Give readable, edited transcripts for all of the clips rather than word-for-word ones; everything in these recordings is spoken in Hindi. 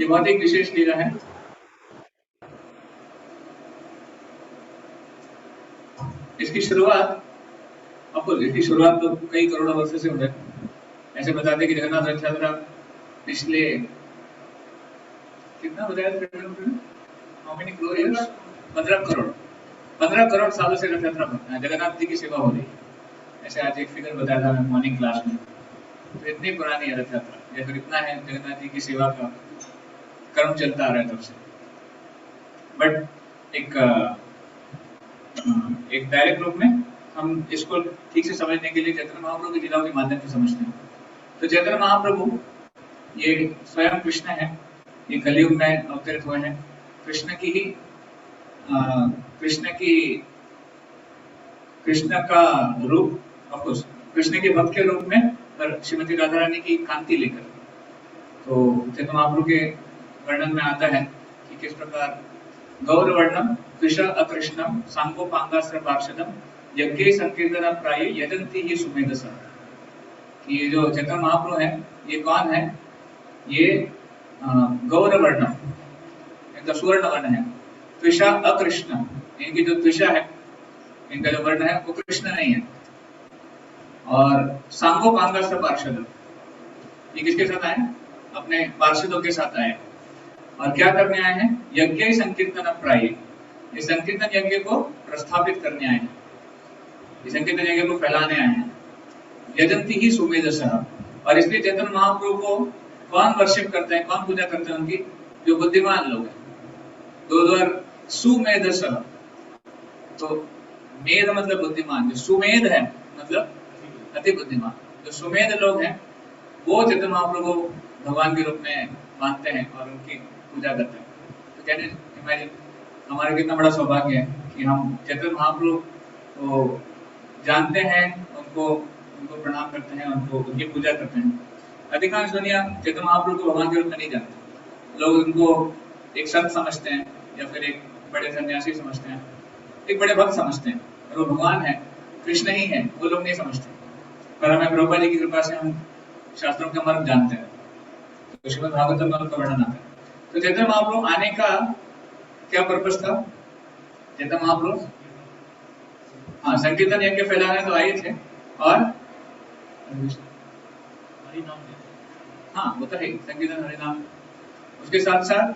ये बहुत एक विशेष लीला है। इसकी शुरुआत इसकी शुरुआत तो कई करोड़ों वर्षों से हो रही है। ऐसे बताते कि जगन्नाथ रथ यात्रा पिछले कितना बताया था, how many crore years, 15 crore 15 crore सालों से रथ यात्रा जगन्नाथ जी की सेवा हो रही है। ऐसे आज एक फिगर बताया था मैं मॉर्निंग क्लास में। तो इतनी पुरानी है रथ यात्रा, या फिर इतना है जगन्नाथ जी की सेवा का कर्म चलता आ रहा है तब से। बट एक डायरेक्ट रूप में हम इसको ठीक से समझने के लिए चैतन्य महाप्रभु की लीलाओं के माध्यम से समझते हैं। तो चैतन्य महाप्रभु ये स्वयं कृष्ण है, ये कलयुग में अवतरित हुए हैं। कृष्ण की ही कृष्ण का रूप ऑफकोर्स कृष्ण के भक्त के रूप में, पर श्रीमती राधा रानी की कांति लेकर। तो चैतन्य महाप्रभु के वर्णन में आता है कि किस प्रकार गौरवर्णम कृष अकृष्णम सांगोपांगास्त्र पार्षदम यज्ञ संकीर्तन प्राय यजंती ही सुमेधस। कि ये जो चैतन्य महाप्रभु है ये कौन है, ये गौरवर्णम इनका सुवर्ण वर्ण है, त्विषा अकृष्ण इनकी जो त्विषा है, इनका जो वर्ण है वो कृष्ण नहीं है। और सांगोपांगास्त्र पार्षद, ये किसके साथ आए, अपने पार्षदों के साथ आए। और क्या करने आए हैं, यज्ञ संकीर्तन प्राय, ये संकीर्तन यज्ञ को प्रस्थापित करने आए हैं, ये संकीर्तन यज्ञ को फैलाने आए हैं। यजंती ही सुमेधसः, और इसलिए चैतन्य महाप्रभु को कौन वर्शिप करते हैं, कौन पूजा करते हैं उनकी, जो बुद्धिमान लोग हैं। दो द्वार सुमेधसः, तो मेध मतलब बुद्धिमान, जो सुमेध है मतलब अति बुद्धिमान। जो सुमेध लोग हैं वो चैतन्य महाप्रभु को भगवान के रूप में मानते हैं और उनकी पूजा करते हैं। तो कहने इमेजिन हमारा कितना बड़ा सौभाग्य है कि हम चैतन्य महाप्रभु को जानते हैं, उनको प्रणाम करते हैं, उनकी पूजा करते हैं। अधिकांश दुनिया चैतन्य महाप्रभु को भगवान के रूप में नहीं जानते। लोग उनको एक संत समझते हैं, या फिर एक बड़े सन्यासी समझते हैं, एक बड़े भक्त समझते हैं, और वो भगवान है, कृष्ण ही है, वो लोग नहीं समझते। पर हमें प्रभुपाद जी की कृपा से हम शास्त्रों के मर्म जानते हैं। तो श्रीमद् भागवतम में उनका वर्णन आता है। तो चैतन्य महाप्रभु आने का क्या पर्पस था, चैतन्य महाप्रभु हाँ संकीर्तन यज्ञ फैलाने तो आए थे, और हाँ वो तो है संकीर्तन हरिनाम, उसके साथ साथ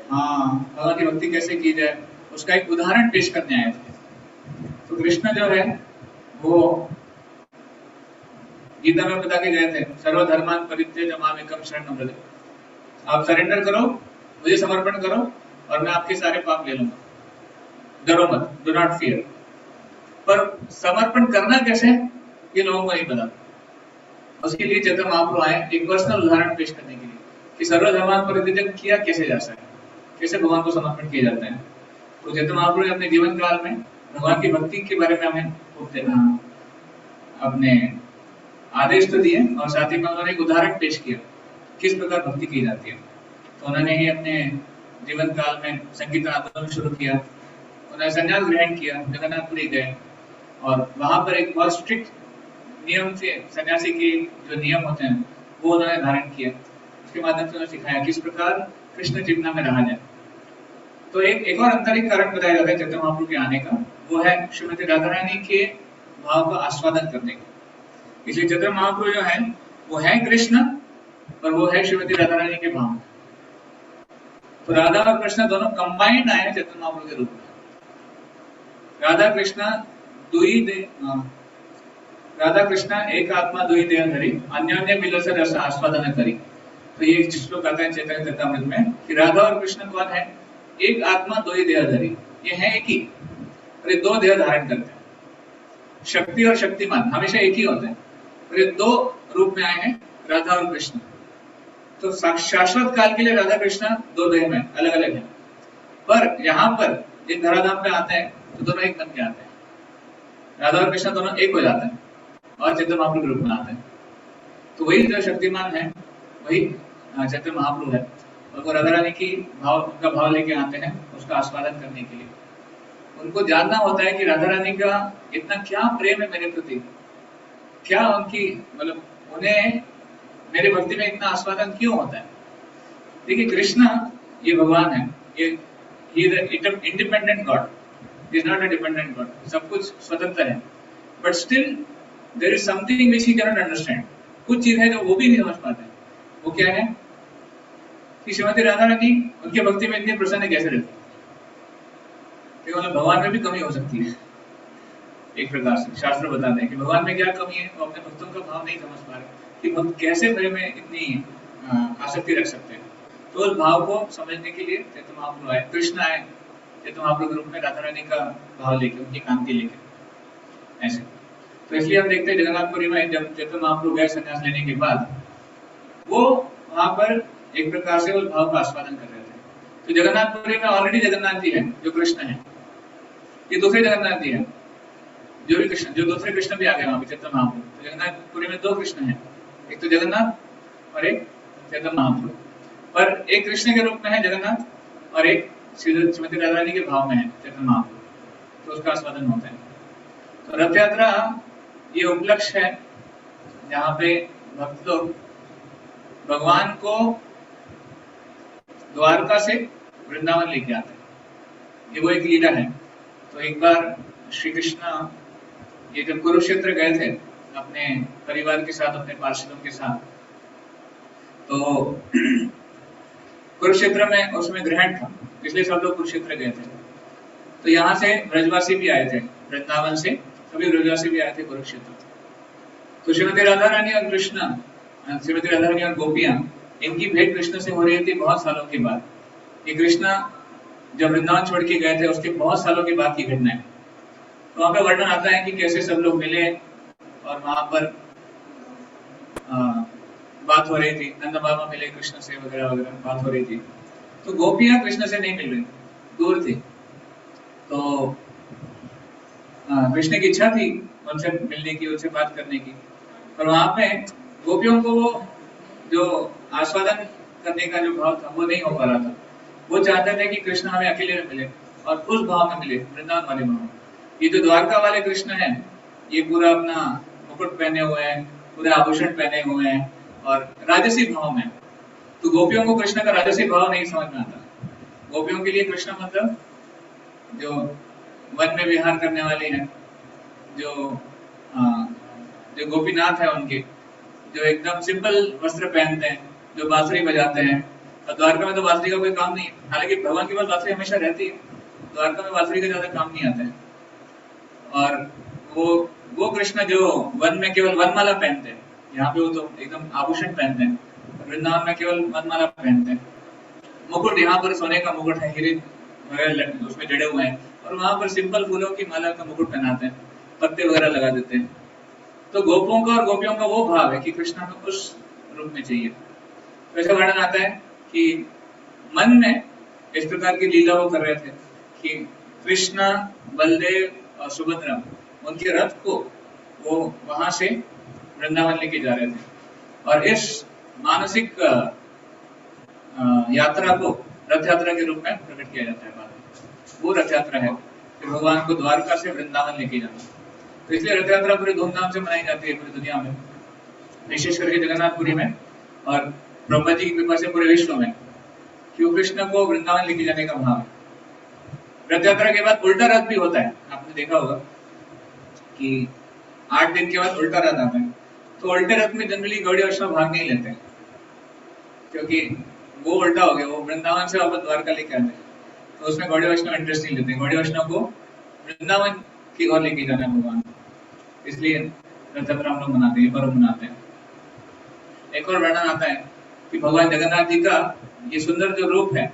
हाँ भगवान की भक्ति कैसे की जाए उसका एक उदाहरण पेश करने आए थे। तो कृष्ण जो है वो गीता में बता के गए थे, सर्वधर्मान परित्यज्य मामेकं शरणं व्रज, आप सरेंडर करो, मुझे समर्पण करो, और मैं आपके सारे पाप ले लूंगा, डरो मत, डू नॉट फियर। पर समर्पण करना कैसे ये लोगों को नहीं पता। उसके लिए चैतन्य महाप्रभु आए एक पर्सनल उदाहरण पेश करने के लिए कि सर्वधर्मान परित्यज्य किया कैसे जा सकता है, कैसे भगवान को समर्पण किए जाते हैं। तो चैतन्य महाप्रभु ने अपने जीवन काल में भगवान की भक्ति के बारे में हमें अपने आदेश तो दिए, और साथ ही में उन्होंने एक उदाहरण पेश किया किस प्रकार भक्ति की जाती है। तो उन्होंने ही अपने जीवन काल में संकीर्तन आंदोलन शुरू किया, उन्होंने संन्यास ग्रहण किया, जगन्नाथपुरी गए, और वहां पर एक बहुत स्ट्रिक्ट नियम से सन्यासी के जो नियम होते हैं वो उन्होंने धारण किया। उसके माध्यम से उन्होंने सिखाया किस प्रकार कृष्ण चिंतन में रहा जाए। तो एक और आंतरिक कारण बताया जाता है चैतन्य महाप्रभु के आने का, वो है श्रीमती राधा रानी के भाव का आस्वादन करने का। इसलिए चैतन्य महाप्रभु जो है वो है कृष्ण, पर वो है श्रीमती राधा रानी के भाव। तो राधा और कृष्ण दोनों कंबाइंड आए चैतन्य महाप्रभु के रूप में। राधा कृष्ण एक आत्मा दुई देह धरी, अन्योन्य मिलस रस आस्वादन करी। तो ये एक श्लोक आता है चैतन्य चरितामृत में कि राधा और कृष्ण कौन है, एक आत्मा दो ही देह धरी, ये है एक ही, और ये दो देह धारण करते हैं। शक्ति और शक्तिमान हमेशा एक ही होते हैं, और ये दो रूप में आए हैं राधा और कृष्ण। तो शाश्वत काल के लिए राधा कृष्ण दो देह में अलग अलग है, पर यहाँ पर एक धराधाम पे आते हैं तो दोनों एक बन के आते हैं, राधा और कृष्ण दोनों एक हो जाते हैं और चैतन्य महाप्रभु के रूप में आते हैं। तो वही जो शक्तिमान है वही चैतन्य महाप्रभु है, और वो राधा रानी की उनका भाव लेके आते हैं उसका आस्वादन करने के लिए। उनको जानना होता है कि राधा रानी का इतना क्या प्रेम है मेरे प्रति, क्या उनकी मतलब उन्हें मेरे भक्ति में इतना आस्वादन क्यों होता है? देखिए, कृष्ण ये भगवान है, ये independent god, is not a dependent god, सब कुछ स्वतंत्र है, but still there is something which he cannot understand. कुछ चीज है जो वो भी नहीं समझ पाते। वो क्या है कि श्रीमती राधा रानी उनके भक्ति में इतनी प्रसन्न कैसे रहती है? मतलब भगवान में भी कमी हो सकती है एक प्रकार से। शास्त्र बताते हैं कि भगवान में क्या कमी है, वो अपने भक्तों का भाव नहीं समझ पा रहे कि भक्त कैसे प्रेम में इतनी आसक्ति रख सकते हैं। तो उस भाव को समझने के लिए चैतन्य महाप्रभु आए, कृष्ण आए चैतन्य महाप्रभु के रूप में राधा रानी का भाव लेके, उनकी कांति लेके ऐसे। तो इसलिए हम देखते हैं जगन्नाथपुरी में जब चैतन्य महाप्रभु गए संन्यास लेने के बाद, वो वहां पर एक प्रकार से उस भाव का आस्वादन कर रहे थे। तो जगन्नाथपुरी में ऑलरेडी जगन्नाथ जी है जो कृष्ण है, ये दूसरे जगन्नाथ जी है जो भी कृष्ण, जो दूसरे कृष्ण भी आ गए वहां पे चैतन्य महाप्रभु। तो जगन्नाथपुरी में दो कृष्ण हैं, एक तो जगन्नाथ और एक चैतन्य महाप्रभु। पर एक कृष्ण के रूप में है जगन्नाथ और एक श्रीमती राधा रानी के भाव में है चैतन्य महाप्रभु। तो उसका आस्वादन होता है। तो रथ यात्रा ये उपलक्ष्य है जहाँ पे भक्त लोग भगवान को द्वारका से वृंदावन लेके आते हैं। ये वो एक लीला है। तो एक बार श्री कृष्ण ये जब कुरुक्षेत्र गए थे अपने परिवार के साथ, अपने पार्षदों के साथ, तो कुरुक्षेत्र में उसमें ग्रहण था, इसलिए सब लोग कुरुक्षेत्र गए थे। तो यहाँ से ब्रजवासी भी आए थे, वृंदावन से सभी ब्रजवासी भी आए थे कुरुक्षेत्र। तो श्रीमती राधा रानी और कृष्ण, श्रीमती राधा रानी और गोपियां, इनकी भेंट कृष्ण से हो रही थी बहुत सालों के बाद। ये कृष्ण जब वृंदावन छोड़ के गए थे उसके बहुत सालों के बाद की घटना है। तो वहां पे वर्णन आता है कि कैसे सब लोग मिले और वहां पर बात हो रही थी, नंद बाबा मिले कृष्ण से वगैरह वगैरह बात हो रही थी। तो गोपियां कृष्ण से नहीं मिल रही, दूर थी। तो कृष्ण की इच्छा थी उनसे मिलने की, उनसे बात करने की, पर वहां पे गोपियों को वो जो आस्वादन करने का जो भाव था वो नहीं हो पा रहा था। वो चाहते थे कि कृष्ण हमें अकेले में मिले और उस भाव में मिले, वृंदावन वाले भाव। ये जो द्वारका वाले कृष्ण हैं, ये पूरा अपना मुकुट पहने हुए हैं, पूरे आभूषण पहने हुए हैं और राजसी भाव में। तो गोपियों को कृष्ण का राजसी भाव नहीं समझ में आता। गोपियों के लिए कृष्ण मतलब जो वन में विहार करने वाले हैं, जो गोपीनाथ है उनके, जो एकदम सिंपल वस्त्र पहनते हैं, जो बांसुरी बजाते हैं। और द्वारका में तो बांसुरी का कोई काम नहीं है, हालांकि भगवान के पास बांसुरी हमेशा रहती है, द्वारका में बांसुरी का ज्यादा काम नहीं आता है। और वो कृष्ण जो वन में केवल वनमाला पहनते हैं, यहाँ पे वो तो एकदम आभूषण पहनते हैं, वृंदावन में केवल वनमाला पहनते हैं। मुकुट यहाँ पर सोने का मुकुट है, हीरे वगैरह उसमें जड़े हुए हैं, और वहां पर सिंपल फूलों की माला का मुकुट पहनाते हैं, पत्ते वगैरह लगा देते हैं। तो गोपों का और गोपियों का वो भाव है कि कृष्ण हमें उस रूप में चाहिए। तो ऐसा वर्णन आता है कि मन में इस प्रकार की लीला वो कर रहे थे कि कृष्ण, बलदेव और सुभद्रा, उनके रथ को वो वहां से वृंदावन लेके जा रहे थे। और इस मानसिक यात्रा को रथ यात्रा के रूप में प्रकट किया जाता है बाद में। वो रथ यात्रा है कि भगवान को द्वारका से वृंदावन लेके जाना। तो इसलिए रथ यात्रा पूरी धूमधाम से मनाई जाती है पूरी दुनिया में, विशेष करके जगन्नाथपुरी में, और ब्रह्मा जी की कृपा से पूरे विश्व में, क्यों कृष्ण को वृंदावन लेके जाने का भाव है। रथ यात्रा के बाद उल्टा रथ भी होता है, आपने देखा होगा कि 8 दिन के बाद उल्टा रथ आता है। तो उल्टे रथ में जनरली गौड़ी वैष्णव भाग नहीं लेते हैं, क्योंकि वो उल्टा हो गया, वो वृंदावन से वापस द्वारका लेके आते हैं, तो उसमें गौड़ी वैष्णव इंटरेस्ट नहीं लेते। गौड़ी वैष्णव को वृंदावन की ओर लेके जाना है भगवान, इसलिए रथ यात्रा हम लोग मनाते हैं, पर्व मनाते हैं। एक और वर्णन आता है कि भगवान जगन्नाथ जी का ये सुंदर जो रूप है,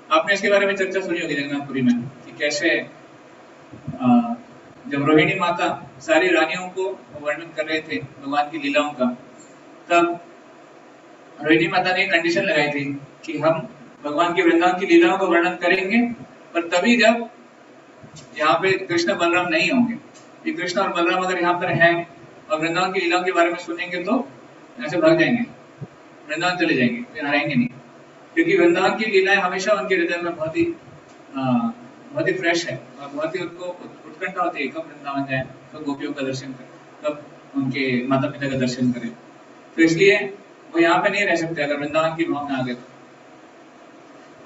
आपने इसके बारे में चर्चा सुनी होगी जगन्नाथपुरी में, कि कैसे जब रोहिणी माता सारी रानियों को वर्णन कर रहे थे भगवान की लीलाओं का, तब रोहिणी माता ने एक कंडीशन लगाई थी कि हम भगवान के वृंदावन की लीलाओं को वर्णन करेंगे, पर तभी जब यहाँ पे कृष्ण बलराम नहीं होंगे। ये कृष्ण और बलराम अगर यहाँ पर हैं और वृंदावन की लीलाओं के बारे में सुनेंगे तो ऐसे भाग जाएंगे, वृंदावन चले जाएंगे, फिर रहेंगे नहीं। क्योंकि वृंदावन की लीलाएं हमेशा उनके हृदय में बहुत ही फ्रेश है, और बहुत ही उनको उत्कंठा होती है कब वृंदावन जाए, कब गोपियों का दर्शन करें, कब उनके माता पिता का दर्शन करें। तो इसलिए वो यहाँ पे नहीं रह सकते अगर वृंदावन की भाव में आ गए तो।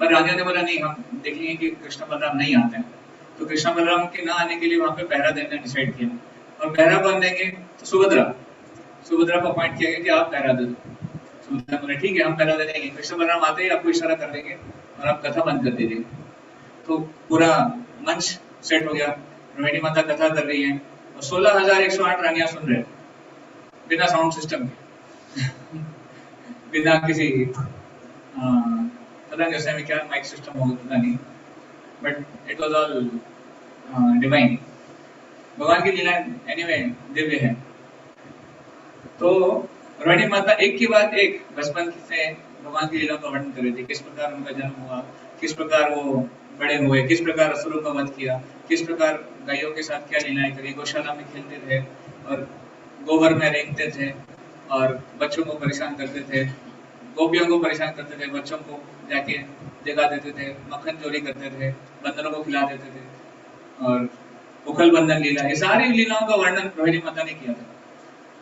पर राजा ने बोला नहीं, हम देखेंगे कि कृष्ण बलराम नहीं आते हैं, तो कृष्ण बलराम के ना आने के लिए वहां पे पहरा देने डिसाइड किया। और पहरा कौन देंगे? तो सुभद्रा को अपॉइंट किया गया कि आप पहरा दे दो। सुभद्रा बोले ठीक है, हम पहरा दे देंगे, कृष्ण बलराम आते ही आपको इशारा कर देंगे और आप कथा बंद कर दीजिए। तो पूरा मंच सेट हो गया, रोहिणी माता कथा कर रही है और 16,108 रानियां सुन रहे हैं बिना साउंड सिस्टम के बिना किसी पता नहीं उसमें क्या माइक सिस्टम होगा पता नहीं, but it was all divine. भगवान की लीला एनीवे दिव्य है। तो रोहिणी माता एक के बाद एक बचपन से भगवान की लीला का वर्णन कर रही थी, किस प्रकार उनका जन्म हुआ, किस प्रकार वो बड़े हुए, किस प्रकार असुरों का वध किया, किस प्रकार गायों के साथ क्या लीलाएं करी, गौशाला में खेलते थे और गोबर में रेंगते थे और बच्चों को परेशान करते थे, गोपियों को परेशान करते थे, बच्चों को जाके जगा देते थे, मक्खन चोरी करते थे, बंदरों को खिला देते थे और उखल बंधन लीला, ये सारी लीलाओं का वर्णन रोहिणी माता ने किया था।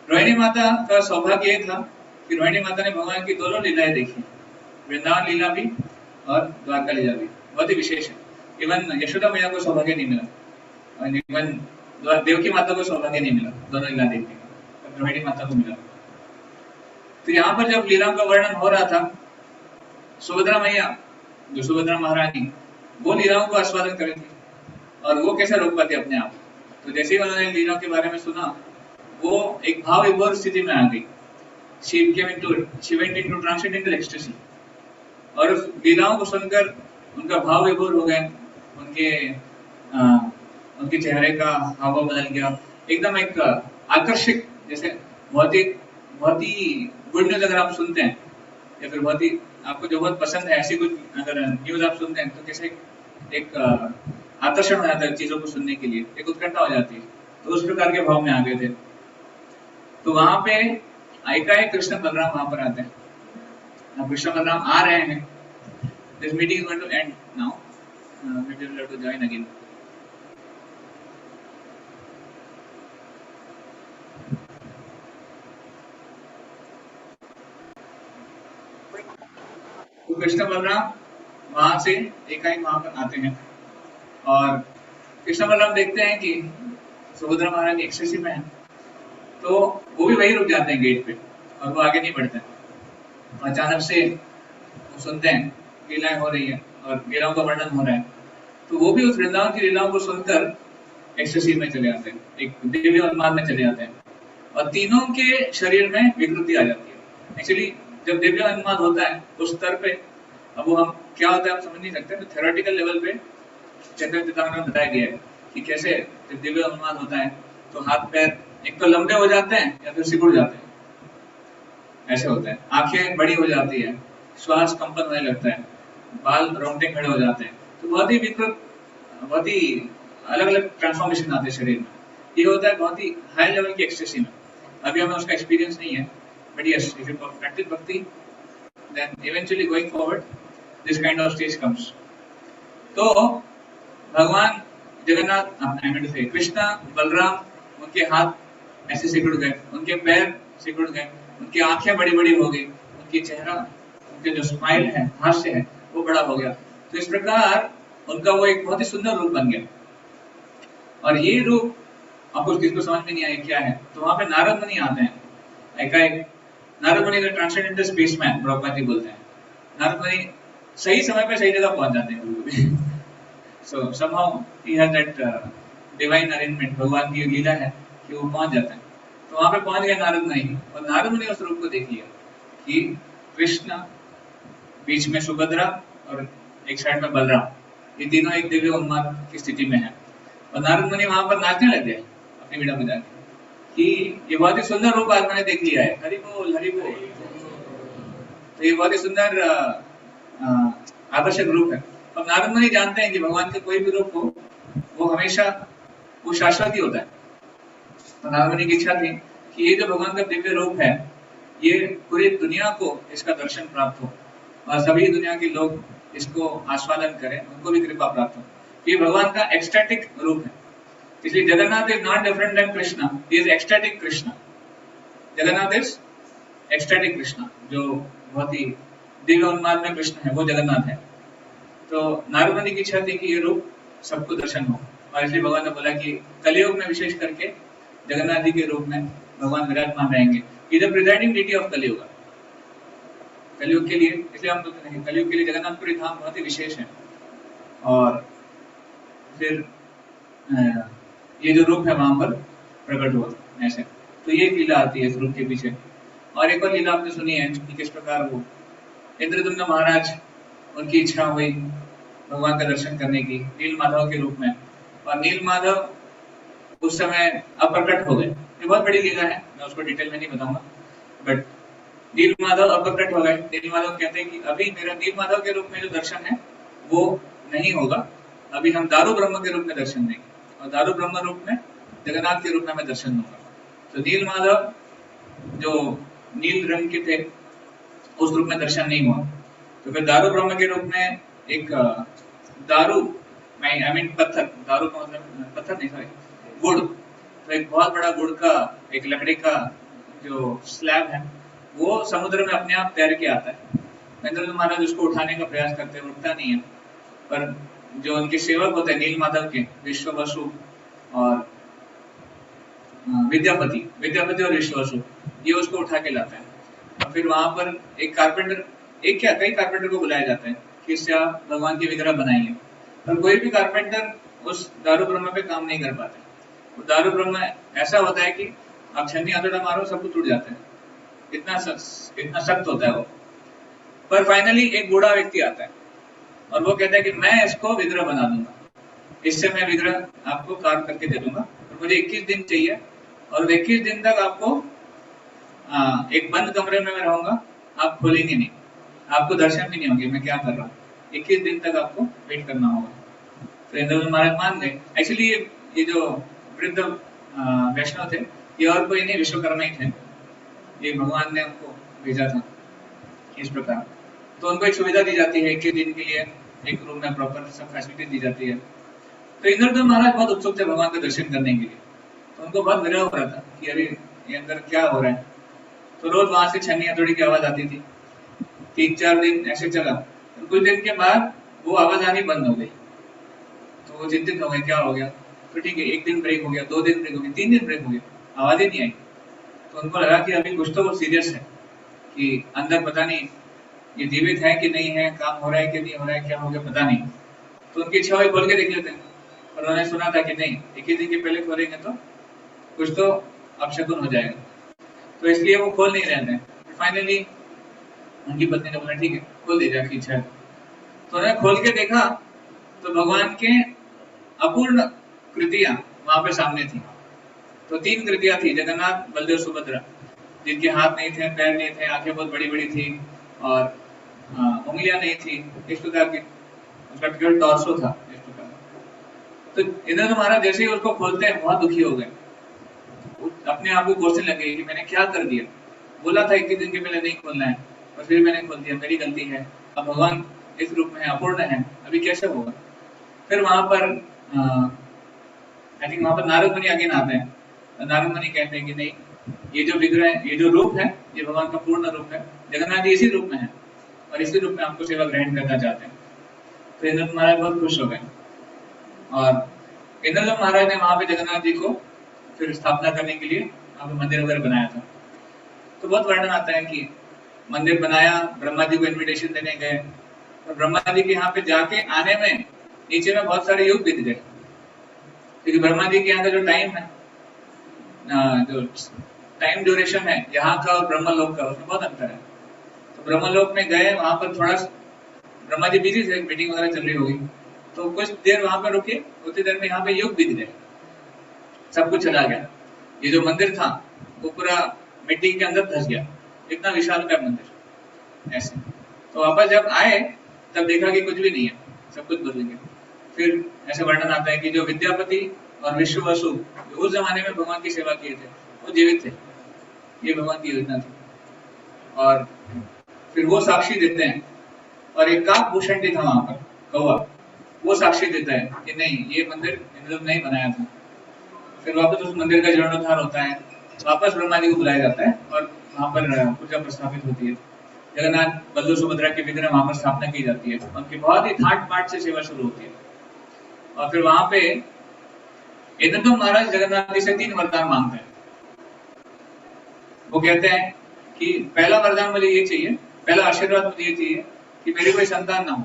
रोहिणी माता का सौभाग्य ये था कि रोहिणी माता ने भगवान की दोनों लीलाएं देखी, वृंदावन लीला भी और द्वारका लीला भी, बहुत ही विशेष है। इवन यशोदा मैया को सौभाग्य नहीं मिला और इवन देवकी माता को सौभाग्य नहीं मिला दोनों लीला देखने का, रोहिणी माता को मिला। तो यहाँ पर जब लीलाओं का वर्णन हो रहा था, सुभद्रा मैया जो सुभद्रा महारानी वो लीलाओं को आस्वादन कर रही थी और वो कैसे रोक पाती अपने आप। तो जैसे ही उन्होंने लीलाओं के बारे में सुना, वो एक भाव विभोर स्थिति में आ गई। She went into transcendental ecstasy। और उस लीलाओं को सुनकर उनका भाव विभोर हो गए, उनके चेहरे का हाव बदल गया, एकदम एक आकर्षक, जैसे बहुत ही गुड न्यूज अगर आप सुनते हैं या फिर बहुत ही आपको जो बहुत पसंद है ऐसी कुछ अगर न्यूज आप सुनते हैं तो कैसे एक आकर्षण हो जाता है चीजों को सुनने के लिए, एक उत्कंठा हो जाती है। तो उस प्रकार के भाव में आ गए थे। तो वहां पे एकाएक कृष्ण बलराम वहां पर आते हैं। अब कृष्ण बलराम आ रहे हैं। This meeting is going to end now, we will have to join again. तो कृष्ण बलराम वहां से एकाएक वहां पर आते हैं और कृष्ण बलराम देखते हैं कि सुभद्रा महारानी एक्सेसिव में है, तो वो भी वही रुक जाते हैं गेट पे और वो आगे नहीं बढ़ते। अचानक से वो सुनते हैं लीलाएं हो रही है और लीलाओं का वर्णन हो रहा है, तो वो भी उस वृंदावन की लीलाओं को सुनकर एक्सेसी में चले आते हैं, एक दिव्य उन्माद में चले जाते हैं और तीनों के शरीर में विकृति आ जाती है। एक्चुअली जब दिव्य उन्माद होता है उस स्तर पे, अब वो हम क्या होता है आप समझ नहीं सकते, तो थ्योरेटिकल लेवल पे चैतन्य चेतावनी में बताया गया है कि कैसे जब दिव्य उन्माद होता है तो हाथ पैर एक तो लंबे हो जाते हैं या फिर सिकुड़ जाते हैं, ऐसे होता है, आंखें बड़ी हो जाती है, श्वास कंपन होने लगता है, बाल रोंगटे खड़े हो जाते हैं। तो बहुत ही विकृत, बहुत ही अलग अलग ट्रांसफॉर्मेशन आते हैं शरीर में। ये होता है बहुत ही हाई लेवल की एक्सटेसी में। अभी हमें उसका एक्सपीरियंस नहीं है, but yes if you practice bhakti then eventually going forward this kind of stage comes. तो भगवान जगन्नाथ, आई मीन टू से कृष्णा बलराम, उनके हाथ ऐसे सिकुड़ गए, उनके पैर सिकुड़ गए, उनकी आंखें बड़ी बड़ी हो गई, उनकी चेहरा, उनके जो स्माइल है, हास्य है, वो बड़ा हो गया। तो इस प्रकार उनका वो एक बहुत ही सुंदर रूप बन गया। और ये रूप आपको किसको समझ में नहीं आया क्या है, तो वहां पे नारद मुनि आते हैं एकाएक। नारद मुनि का ट्रांसेंडेंटल स्पेसमैन प्रभुपाद जी बोलते हैं। नारद मुनि सही समय पे सही जगह पहुंच जाते हैं। So somehow he has that divine arrangement, भगवान की लीला है कि वो पहुंच जाते हैं। तो वहां पे पहुंच गए नारद मुनि और नारद मुनि उस रूप को देख लिया कि कृष्ण, बीच में सुभद्रा और एक साइड में बलराम, ये तीनों एक दिव्य उन्माद की स्थिति में है। और नारद मुनि वहां पर नाचने लग गए अपनी वीणा बजा के कि ये बहुत ही सुंदर रूप आज मैंने देख लिया है, हरि बोल हरि बोल। तो ये बहुत ही सुंदर आकर्षक रूप है। अब नारद मुनि जानते हैं कि भगवान का कोई भी रूप हो वो हमेशा वो शाश्वत ही होता है। तो नारद मुनि की इच्छा थी कि ये जो भगवान का दिव्य रूप है ये पूरी दुनिया को इसका दर्शन प्राप्त हो और सभी दुनिया के लोग इसको आस्वादन करें, उनको भी कृपा प्राप्त हो। ये भगवान का एक्सटैटिक रूप है। इसलिए Jagannath is not different than Krishna, he is ecstatic Krishna. Jagannath is ecstatic Krishna, जो बहुत ही दिव्य उन्माद में कृष्ण है, वो जगन्नाथ है। तो नारद मुनि की इच्छा थी कि ये रूप सबको दर्शन हो, और इसलिए भगवान ने बोला कि कलयुग में विशेष करके जगन्नाथ जी के रूप में भगवान विराजमान रहेंगे। ये द प्रिजाइडिंग डिटी ऑफ कलयुग, कलयुग के लिए, इसलिए हम बोलते हैं कलयुग के लिए जगन्नाथपुरी धाम बहुत ही विशेष है। और फिर ये जो रूप है वहां पर प्रकट हुआ ऐसे, तो ये लीला आती है इस रूप के पीछे। और एक और लीला आपने सुनी है कि किस प्रकार वो इंद्रदुम्न महाराज, उनकी इच्छा हुई भगवान का दर्शन करने की नील माधव के रूप में, और नील माधव उस समय अप्रकट हो गए। ये बहुत बड़ी लीला है, मैं उसको डिटेल में नहीं बताऊंगा, बट नील माधव अप्रकट हो गए। नील माधव कहते हैं कि अभी मेरा नील माधव के रूप में जो दर्शन है वो नहीं होगा, अभी हम दारू ब्रह्म के रूप में दर्शन देंगे, और दारू ब्रह्म रूप में जगन्नाथ के रूप में मैं दर्शन दूंगा। तो नील माधव जो नील रंग के थे उस रूप में दर्शन नहीं हुआ, तो फिर दारू ब्रह्म के रूप में एक दारू, आई मीन पत्थर, दारू का मतलब पत्थर नहीं, सॉरी गुड़, तो एक बहुत बड़ा गुड़ का एक लकड़ी का जो स्लैब है वो समुद्र में अपने आप तैर के आता है। इंद्रदुम्न महाराज उसको उठाने का प्रयास करते हैं, उठता नहीं है, पर जो उनके सेवक होते हैं नील माधव के, विश्ववसु और विद्यापति और विश्ववसु, ये उसको उठा के लाता है। और फिर वहां पर एक कारपेंटर, एक क्या कई कारपेंटर को बुलाया जाता है कि इससे आप भगवान की विग्रह बनाइए, पर कोई भी कारपेंटर उस दारू ब्रह्म पे काम नहीं कर पाते। वो दारू ब्रह्म ऐसा होता है कि आप छन्नी हथौड़ा मारो सब कुछ टूट जाता है, इतना सख्त होता है वो। पर फाइनली एक बूढ़ा व्यक्ति आता है और वो कहता है कि मैं इसको विग्रह बना दूंगा, इससे मैं विग्रह आपको कार्य करके दे दूंगा, और मुझे 21 दिन चाहिए, और 21 दिन तक आपको एक बंद कमरे में मैं रहूंगा, आप खोलेंगे नहीं, आपको दर्शन भी नहीं होंगे मैं क्या कर रहा हूँ, 21 दिन तक आपको वेट करना होगा। तो इंद्रदुम्न महाराज मान गए। एक्चुअली ये जो वृद्ध वैष्णव थे ये और कोई नहीं, विश्वकर्मा ही थे, ये भगवान ने उनको भेजा था इस प्रकार। तो उनको एक सुविधा दी जाती है 21 दिन के लिए, एक रूम में प्रॉपर सब फैसिलिटी दी जाती है। तो इंद्रदुम्न महाराज बहुत उत्सुक थे भगवान का दर्शन करने के लिए, तो उनको बहुत विरह हो रहा था कि अरे ये अंदर क्या हो रहा है। तो रोज वहां से छन्नी हथौड़ी की आवाज आती थी, 3-4 दिन ऐसे चला, तो कुछ दिन के बाद वो आवाज आनी बंद हो गई। तो वो चिंतित हो गए क्या हो गया। तो ठीक है, 1 दिन ब्रेक हो गया, 2 दिन ब्रेक हो गया, 3 दिन ब्रेक हो गया, आवाज ही नहीं आई। तो उनको लगा कि अभी कुछ तो वो सीरियस है, कि अंदर पता नहीं ये जीवित है कि नहीं है, काम हो रहा है कि नहीं हो रहा है, क्या हो गया पता नहीं। तो उनकी इच्छा हुई खोल के देख लेते हैं, और उन्होंने सुना था कि नहीं 21 दिन के पहले खोलेंगे तो कुछ तो अपशकुन हो जाएगा, तो इसलिए वो खोल नहीं रहे थे। फाइनली उनकी पत्नी ने बोला ठीक है खोल दीजिए, आपकी इच्छा है। तो उन्होंने खोल के देखा तो भगवान के अपूर्ण कृतियां वहां पे सामने थी। तो 3 कृतियां थी, जगन्नाथ बलदेव सुभद्रा, जिनके हाथ नहीं थे, पैर नहीं थे, आंखें बहुत बड़ी बड़ी थी और उंगलियां नहीं थी, इस प्रकार की उसका केवल टॉर्सो था इस प्रकार। तो इंद्रदुम्न महाराज जैसे ही उसको खोलते हैं बहुत दुखी हो गए, अपने आप को कोसने लगे कि मैंने क्या कर दिया, बोला था 21 दिन के पहले नहीं खोलना है और फिर मैंने खोल दिया, मेरी गलती है, अब भगवान इस रूप में अपूर्ण है, अभी कैसे होगा। फिर वहां पर आई थिंक वहां पर नारद मुनि आगे आते हैं, नारद मुनि कहते हैं कि नहीं, ये जो विग्रह, ये जो रूप है ये भगवान का पूर्ण रूप है, जगन्नाथ जी इसी रूप में है और इसी रूप में आपको सेवा ग्रहण करना चाहते हैं। तो इंद्रदुम्न महाराज बहुत खुश हो गए, और इंद्रदुम्न महाराज ने वहां पे जगन्नाथ जी को फिर स्थापना करने के लिए वहां पे मंदिर वगैरह बनाया था। तो बहुत वर्णन आता है कि मंदिर बनाया, ब्रह्मा जी को इन्विटेशन देने गए, और ब्रह्मा जी के यहाँ पे जाके आने में नीचे में बहुत सारे युग बीत गए, क्योंकि ब्रह्मा जी के यहाँ का जो टाइम है, जो टाइम ड्यूरेशन है यहाँ का और ब्रह्मलोक का, उसमें बहुत अंतर है। तो ब्रह्मलोक में गए, वहां पर थोड़ा ब्रह्मा जी बिजी थे, मीटिंग वगैरह चल रही होगी, तो कुछ देर वहां पर रुके, उतनी देर में यहाँ पे युग बीत गए, सब कुछ चला गया। ये जो मंदिर था वो पूरा मिट्टी के अंदर धस गया, इतना विशाल का मंदिर ऐसे। तो वापस जब आए तब देखा कि कुछ भी नहीं है, सब कुछ बदल गया। फिर ऐसे वर्णन आता है कि जो विद्यापति और विश्ववसु उस जमाने में भगवान की सेवा किए थे वो जीवित थे, ये भगवान की योजना थी। और फिर वो साक्षी देते हैं, और एक काक भूषण था वहां पर, कौवा, वो साक्षी देता है कि नहीं ये मंदिर इंद्रदुम्न ने ही बनाया था। फिर वापस उस मंदिर का जीर्णोद्धार होता है, वापस ब्रह्मा जी को बुलाया जाता है और वहाँ पर पूजा प्रस्थापित होती है। जगन्नाथ बल्लभ सुभद्रा की विग्रह वहाँ पर स्थापना की जाती है। उनकी बहुत ही ठाट बाट से सेवा शुरू होती है। और फिर वहाँ पे इंद्रदुम्न महाराज जगन्नाथ जी से 3 वरदान मांगते हैं। वो कहते हैं कि पहला वरदान मुझे ये चाहिए, पहला आशीर्वाद मुझे ये चाहिए कि मेरी कोई संतान ना हो।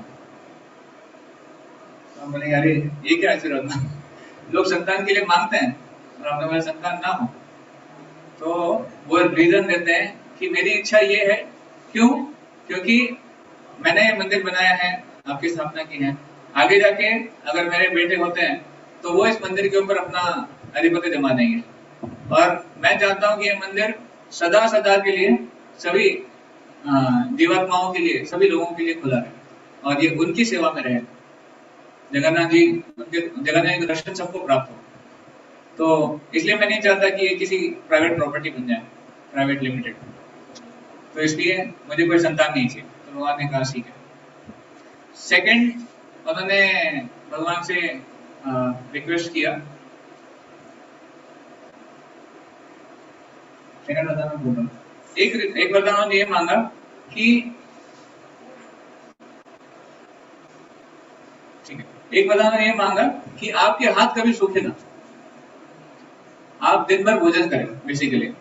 तो हम बोले अरे ये क्या आशीर्वाद, लोग संतान के लिए मांगते हैं और आपने बोला संतान ना हो। तो वो रीजन देते हैं कि मेरी इच्छा ये है, क्यों? क्योंकि मैंने मंदिर बनाया है, आपकी स्थापना की है, आगे जाके अगर मेरे बेटे होते हैं तो वो इस मंदिर के ऊपर अपना अधिपत्य जमा देंगे। और मैं चाहता हूँ कि ये मंदिर सदा सदा के लिए सभी जीवात्माओं के लिए, सभी लोगों के लिए खुला रहे और ये उनकी सेवा में रहे। जगन्नाथ जी के दर्शन सबको प्राप्त हो। तो इसलिए मैं नहीं चाहता कि ये किसी प्राइवेट प्रॉपर्टी बन जाए, प्राइवेट लिमिटेड। तो इसलिए मुझे कोई संतान नहीं चाहिए। तो भगवान ने कहा ठीक है। सेकंड, उन्होंने भगवान से रिक्वेस्ट किया, सेकंड वरदान में बोल रहा हूं, एक वरदान उन्होंने ये मांगा कि ठीक है, एक वरदान उन्होंने ये मांगा कि आपके हाथ कभी सूखे ना, आप दिन भर भोजन करें। बेसिकली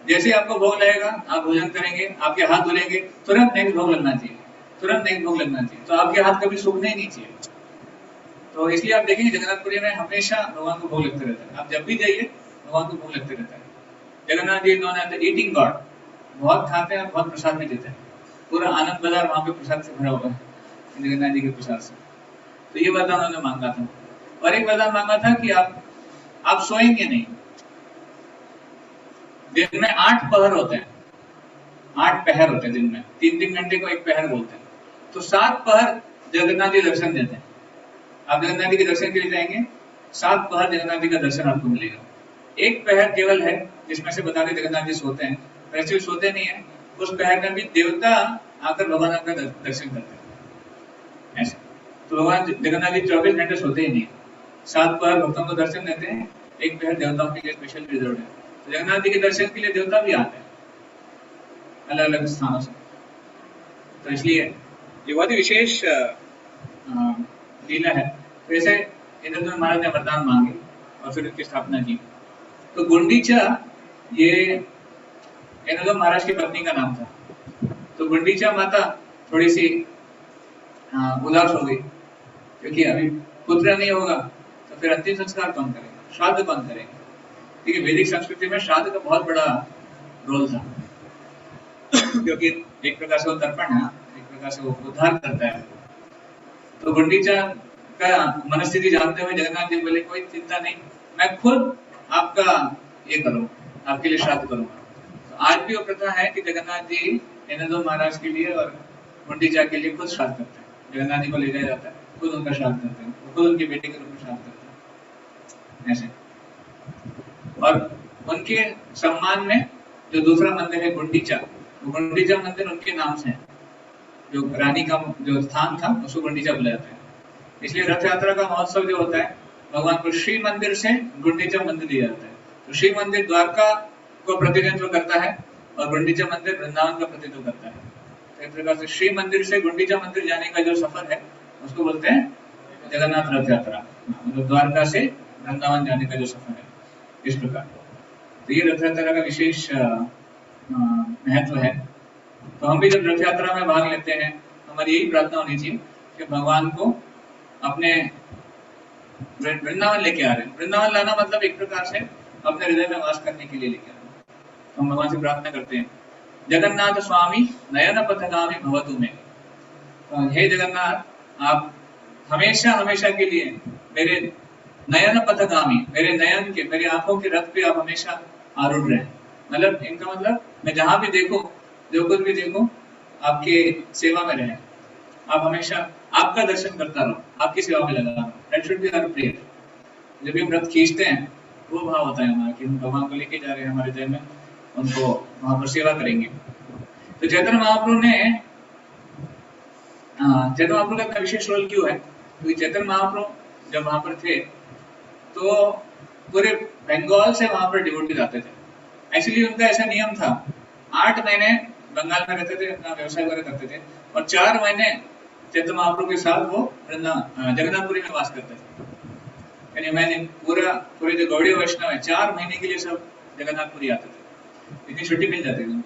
जैसे आपको भोग लगेगा आप भोजन करेंगे, आपके हाथ धुलेंगे, तुरंत नेक्स्ट भोग लगना चाहिए, तुरंत नेक्स्ट भोग लगना चाहिए। तो आपके हाथ कभी सूखने ही नहीं चाहिए। तो इसलिए आप देखेंगे जगन्नाथपुरी में हमेशा भगवान को भोग लगते रहता है। आप जब भी जाइए भगवान को भोग लगते रहता है। Jagannath ji known as eating God, बहुत खाते हैं, बहुत प्रसाद भी देते हैं। पूरा आनंद बाजार वहां पे प्रसाद से भरा हुआ है जगन्नाथ जी के प्रसाद से। तो ये वरदान उन्होंने मांगा था। और एक वरदान मांगा था कि आप सोएंगे नहीं। दिन में 8 पहर होते हैं, 8 पहर होते हैं दिन में, 3-3 घंटे को एक पहर बोलते हैं। तो 7 पहर जगन्नाथ जी दर्शन देते हैं। आप जगन्नाथ जी के दर्शन के लिए जाएंगे, 7 पहर जगन्नाथ जी का दर्शन आपको मिलेगा। एक पहर केवल है जिसमें से बता दें जगन्नाथ जी सोते हैं, वैसे सोते नहीं है। उस पहर में भी देवता आकर भगवान का दर्शन करते हैं ऐसे। तो भगवान जगन्नाथ जी 24 घंटे सोते ही नहीं। 7 पहर भक्तों को दर्शन देते हैं, एक पहर देवताओं के लिए स्पेशल रिजर्व है। तो जगन्नाथ जी के दर्शन के लिए देवता भी आते हैं अलग अलग स्थानों से। तो इसलिए ये बहुत ही विशेष लीला है। तो ऐसे इंद्रदुम्न महाराज ने वरदान मांगे और फिर उनकी स्थापना की। तो गुंडीचा ये इंद्रदुम्न महाराज की पत्नी का नाम था। तो गुंडीचा माता थोड़ी सी उदास हो गई, क्योंकि अभी पुत्र नहीं होगा तो फिर अंतिम संस्कार कौन करेगा, श्राद्ध कौन करेगा। ठीक है, वैदिक संस्कृति में श्राद्ध का बहुत बड़ा रोल था क्योंकि एक प्रकार से वो तर्पण है, एक प्रकार से वो उद्धार करता है। तो गुंडीचा का मनस्थिति जानते हुए जगन्नाथ जी बोले कोई चिंता नहीं, मैं खुद आपका ये करूँ, आपके लिए श्राद्ध करूंगा। तो आज भी वो प्रथा है कि जगन्नाथ जी इंद्रदुम्न महाराज के लिए और गुंडीचा के लिए खुद श्राद्ध करते हैं। जगन्नाथ जी को ले जाया जाता है, खुद उनका श्राद्ध करते हैं, खुद उनके बेटे के रूप में श्राद्ध करते हैं ऐसे। और उनके सम्मान में जो दूसरा मंदिर है गुंडीचा, वो गुंडीचा मंदिर उनके नाम से है। जो रानी का जो स्थान था उसको गुंडीचा बुलाया जाता है। इसलिए रथ यात्रा का महोत्सव जो होता है भगवान को श्री मंदिर से गुंडीचा मंदिर दिया जाता है। तो श्री मंदिर द्वारका को प्रतिनिधित्व करता है और गुंडीचा मंदिर वृंदावन का प्रतिनिधित्व करता है। तो एक प्रकार से श्री मंदिर से गुंडीचा मंदिर जाने का जो सफर है उसको बोलते हैं जगन्नाथ रथ यात्रा, मतलब द्वारका से वृंदावन जाने का जो सफर है, इस प्रकार। तो ये रथ यात्रा का विशेष महत्व है। तो हम भी जब रथ यात्रा में भाग लेते हैं हमारी यही प्रार्थना होनी चाहिए कि भगवान को अपने वृंदावन लेके आ रहे हैं। वृंदावन लाना मतलब एक प्रकार से अपने हृदय में वास करने के लिए लेके आना। तो हम भगवान से प्रार्थना करते हैं जगन्नाथ स्वामी नयन पथगामी भवतु में। तो हे जगन्नाथ, आप हमेशा हमेशा के लिए मेरे नयन पथगामी, मेरे नयन के, मेरी आंखों के रथ पे आप हमेशा आरूढ़ रहे। मतलब इनका मतलब मैं जहां भी देखूं, जो कुछ भी देखूं, आपके सेवा में रहे। आप हमेशा आपका दर्शन करता रहो, आपकी सेवा में लगा रहो। That should be our prayer. जब भी हम रथ खींचते हैं वो भाव होता है हमारा कि हम भगवान को लेके जा रहे हैं हमारे हृदय में, उनको वहां पर सेवा करेंगे। तो चैतन्य महाप्रभु ने चैतन्य महाप्रभु का इतना विशेष रोल क्यों है? क्योंकि चैतन्य महाप्रभु जब वहां पर थे तो पूरे बंगाल से वहां पर डिवोटीज आते थे। एक्चुअली उनका ऐसा नियम था, 8 महीने बंगाल में रहते थे, अपना व्यवसाय वगैरह करते थे, और 4 महीने चैतन्य महाप्रभु के साथ वो जगन्नाथपुरी में वास करते थे। यानी मैंने पूरे जो गौड़ीय वैष्णव है 4 महीने के लिए सब जगन्नाथपुरी आते थे, इतनी छुट्टी मिल जाती थी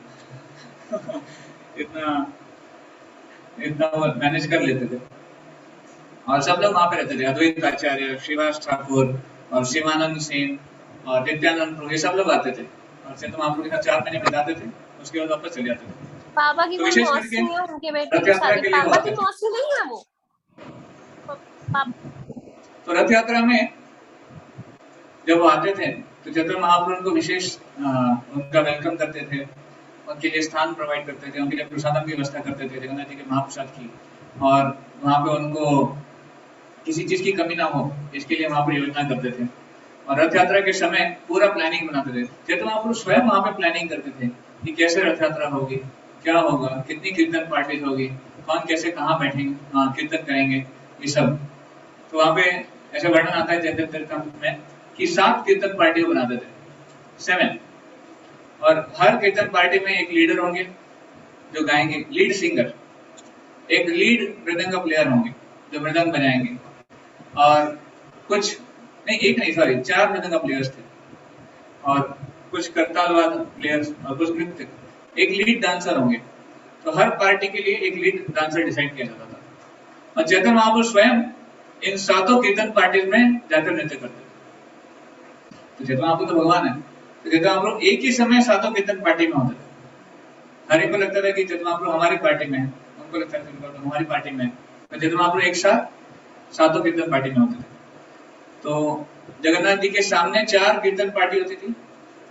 इतना इतना वो मैनेज कर लेते थे। और सब लोग वहां पे रहते थे, अद्वैत आचार्य, श्रीवास ठाकुर और शिवानंद सिंह और नित्यानंद प्रभु, ये सब लोग आते थे और चैतन्य महाप्रभु के साथ 4 महीने बिताते थे, उसके बाद वापस चले जाते थे। पापा की तो कोई विशेष मौसी करके है, उनके बेटे रथ की यात्रा शादी, के लिए वो पापा आते की थे। मौसी नहीं है वो? तो रथ यात्रा में जब वो आते थे तो चैतन्य महाप्रभु उनको विशेष उनका वेलकम करते थे, उनके लिए स्थान प्रोवाइड करते थे, उनके लिए प्रसादम की व्यवस्था करते थे, जगन्नाथ जी के महाप्रसाद की, और वहां पे उनको किसी चीज की कमी ना हो इसके लिए वहां पर योजना करते थे। और रथ यात्रा के समय पूरा प्लानिंग बनाते थे, चैतन्य महाप्रभु स्वयं वहां पे प्लानिंग करते थे कि कैसे रथ यात्रा होगी, क्या होगा, कितनी कीर्तन पार्टीज होगी, कौन कैसे कहाँ बैठेंगे, कीर्तन करेंगे, ये सब। तो वहां पे ऐसा वर्णन आता है चैतन्य चरितामृत में कि 7 कीर्तन पार्टी बनाते थे, 7, और हर कीर्तन पार्टी में एक लीडर होंगे जो गाएंगे, लीड सिंगर, एक लीड मृदंग प्लेयर होंगे जो मृदंग बजाएंगे, और कुछ नहीं, एक नहीं सॉरी 4 मृदंग प्लेयर्स थे, और कुछ करतालवाद प्लेयर्स और कुछ नृत्य, एक लीड डांसर होंगे। तो हर पार्टी के लिए एक लीड डांसर डिसाइड किया जाता था, और चैतन्य महाप्रभु स्वयं इन 7 कीर्तन पार्टी में जाकर नृत्य करते थे। तो चैतन्य महाप्रभु तो भगवान है, तो चैतन्य महाप्रभु एक ही समय 7 कीर्तन पार्टी में होते थे। हर एक को लगता था कि चैतन्य महाप्रभु हमारी पार्टी में है, उनको लगता था कि हमारी पार्टी में है, तो चैतन्य महाप्रभु एक साथ 7 कीर्तन पार्टी में होते थे। तो जगन्नाथ जी के सामने 4 कीर्तन पार्टी होती थी,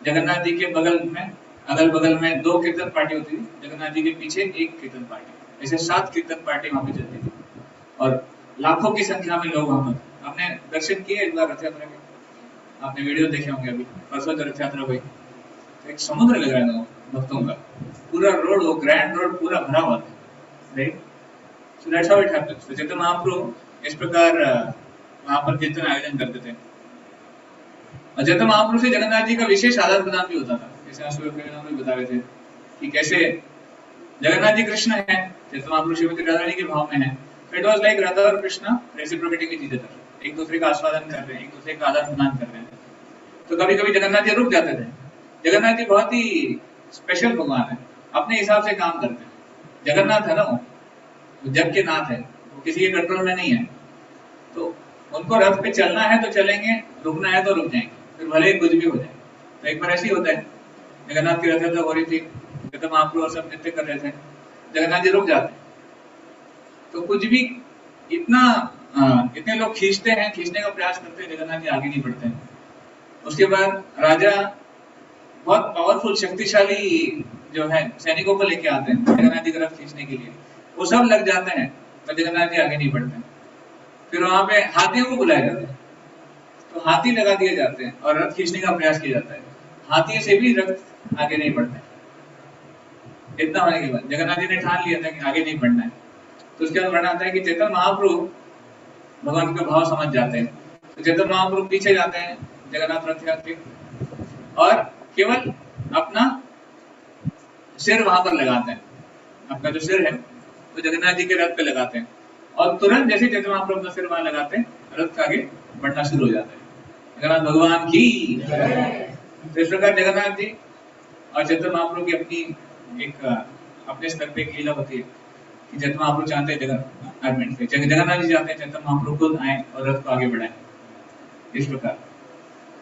जगन्नाथ जी के बगल में अगल बगल में 2 कीर्तन पार्टी होती थी, जगन्नाथ जी के पीछे 1 कीर्तन पार्टी, ऐसे 7 कीर्तन पार्टी वहां पे चलती थी, और लाखों की संख्या में लोग वहां पर। आपने दर्शन किए एक बार रथ यात्रा के, आपने वीडियो देखे होंगे, अभी परसों रथ यात्रा हुई, तो एक समुद्र लग रहा है भक्तों का, पूरा रोड, वो ग्रैंड रोड पूरा भरा हुआ था, right. So that's how it happens. तो चैतन्य महाप्रभु इस प्रकार वहां पर कीर्तन आयोजन करते थे। और चैतन्य महाप्रभु से जगन्नाथ जी का विशेष आदान प्रदान भी होता था, जैसे आप भी बता रहे थे कि कैसे जगन्नाथ जी कृष्ण है, चैतन्य महाप्रभु श्रीमती राधा रानी के भाव में है। इट वाज लाइक राधा और Krishna reciprocating with each other, एक दूसरे का आस्वादन कर रहे हैं, एक दूसरे का आदान प्रदान कर रहे हैं। तो कभी कभी जगन्नाथ जी रुक जाते थे। जगन्नाथ जी बहुत ही स्पेशल भगवान है, अपने हिसाब से काम करते हैं। जगन्नाथ है ना, वो जग के नाथ है, वो किसी के कंट्रोल में नहीं है। तो उनको रथ पे चलना है तो चलेंगे, रुकना है तो रुक जाएंगे, फिर भले ही कुछ भी हो जाए। तो एक बार ऐसे ही होता है, जगन्नाथ की रथ यात्रा हो रही थी, चैतन्य महाप्रभु और सब नृत्य कर रहे थे, जगन्नाथ जी रुक जाते हैं। तो कुछ भी इतने लोग खींचते हैं, खींचने का प्रयास करते हैं, जगन्नाथ जी आगे नहीं बढ़ते हैं। उसके बाद राजा बहुत पावरफुल शक्तिशाली जो है सैनिकों को लेके आते हैं जगन्नाथ जी की रथ खींचने के लिए, वो सब लग जाते हैं, तो जगन्नाथ जी आगे नहीं बढ़ते। फिर वहां पे हाथियों को बुलाया जाता है, तो हाथी लगा दिए जाते हैं और रथ खींचने का प्रयास किया जाता है, हाथी से भी रथ आगे नहीं बढ़ता है। इतना होने के बाद जगन्नाथ जी ने ठान लिया था कि आगे नहीं बढ़ना है। तो उसके बाद वर्णन आता है कि चैतन्य महाप्रभु भगवान के भाव समझ जाते हैं, तो चैतन्य महाप्रभु पीछे जाते हैं जगन्नाथ रथ यात्री, और केवल अपना सिर वहां पर लगाते हैं, अपना जो सिर है वो जगन्नाथ जी के रथ पे लगाते हैं, और तुरंत जैसे चैतन्य महाप्रभु अपना सिर वहां लगाते हैं, रथ आगे बढ़ना शुरू हो जाता है। जगन्नाथ भगवान की। तो इस प्रकार जगन्नाथ जी और चैतन्य महाप्रभु की अपनी एक अपने स्तर पे एक लीला होती है कि चैतन्य महाप्रभु चाहते हैं जगन्नाथ जी चाहते हैं चैतन्य महाप्रभु खुद आए और रथ को आगे बढ़ाएं, इस प्रकार।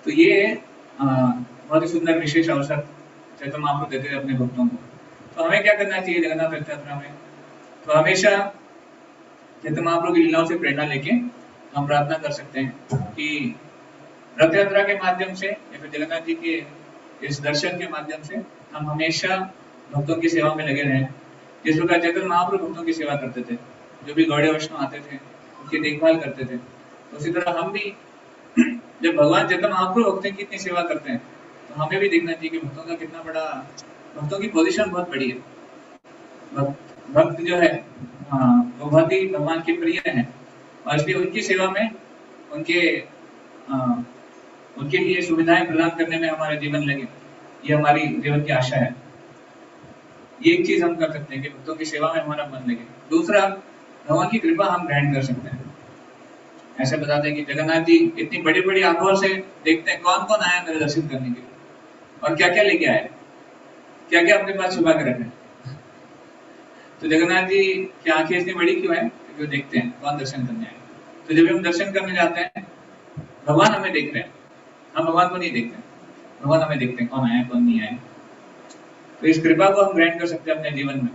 तो ये बहुत ही सुंदर विशेष अवसर चैतन्य महाप्रभु देते हैं अपने भक्तों को। तो हमें क्या करना चाहिए जगन्नाथ रथ यात्रा में? तो हमेशा चैतन्य महाप्रभु की लीलाओं से प्रेरणा लेके हम प्रार्थना कर सकते हैं कि रथ यात्रा के माध्यम से या फिर जगन्नाथ जी के इस दर्शन के माध्यम से हम हमेशा भक्तों की सेवा में लगे रहें। जिस प्रकार चैतन्य महाप्रभु भक्तों की सेवा करते थे, जो भी गौड़ीय वैष्णव आते थे उनकी देखभाल करते थे, तो उसी तरह हम भी जब भगवान चैतन्य महाप्रभु भक्तों की इतनी सेवा करते हैं, तो हमें भी देखना चाहिए कि भक्तों का कितना बड़ा, भक्तों की पोजीशन बहुत बड़ी है। भक्त जो है वो बहुत ही भगवान के प्रिय हैं, और इसलिए उनकी सेवा में उनके लिए सुविधाएं प्रदान करने में हमारा जीवन लगे, ये हमारी जीवन की आशा है। ये एक चीज हम कर सकते हैं कि भक्तों की सेवा में हमारा मन लगे। दूसरा, भगवान की कृपा हम ग्रहण कर सकते हैं। ऐसे बताते हैं कि जगन्नाथ जी इतनी बड़ी बड़ी आंखों से देखते हैं कौन कौन आया मेरे दर्शन करने के लिए और क्या क्या लेके आए, क्या क्या अपने पास छुपा के रखे। तो जगन्नाथ जी की आंखें इतनी बड़ी क्यों है? क्योंकि वो देखते हैं कौन दर्शन करने आए। तो जब हम दर्शन करने जाते हैं, भगवान हमें देखते हैं, हम भगवान को नहीं देखते, भगवान हमें देखते हैं कौन आया कौन नहीं आया। तो इस कृपा को हम ग्रहण कर सकते हैं अपने जीवन में।